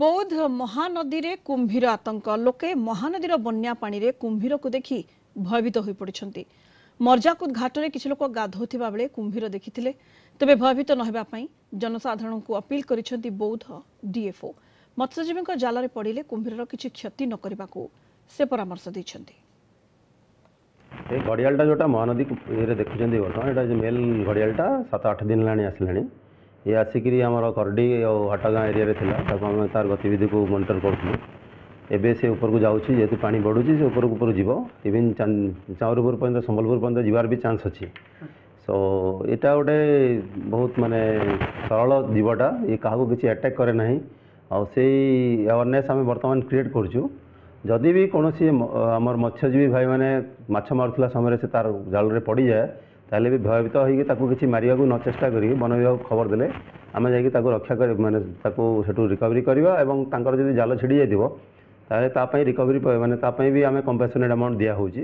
बौद्ध महानदी रे कुंभीर आतंक लोके महानदीर बन्या पानी रे कुंभीर को देखि भयभीत हो पड़ते। मर्जाकुद घाट में किसी लोक गाधोथिबा बेले कुंभीर देखिथिले। तेबे भयभीत न हेबा पई जनसाधारण को अपील करिसेंती बौद्ध डीएफओ। मत्स्यजीवी जाल रे पड़िले कुंभीर किछि क्षति न करबा को से परामर्श दैछंती। ए घड़ियालटा जोटा महानदी ये देखुं बर्तमान ये मेल घड़ियालटा 7-8 दिन लाणी आसलाणी। ये आसिकी आम करडी और हाटगाँ एरिया आम तार गतिविधि को मॉनिटर करूँ। एबे से ऊपर को जाऊँगी जेहेतु पानी बढ़ुची से ऊपर ऊपर जीव इवन चाउरपुर पर्यंत संबलपुर पर्यंत जीवार भी चांस अच्छी। सो यहाँ गोटे बहुत माने सरल जीवटा ये क्या किसी अटैक करे ना और से अवेयरनेस आम बर्तमान क्रिएट करूँ। जदि भी कौन आमर मत्स्यजीवी भाई मैंने माछ मारुला समय से तार जाल रे पड़ जाए ताले भी भयभीत होगी किसी मारिया न चेष्टा करी वन विभाग खबर देले आम जा रक्षा कर माने सेठू रिकवरी करवा एवं तांकर जदि जाल छिड़ी जाइए ताले रिकवरी माने भी आम कंपेसेनेट अमाउंट दिया होची।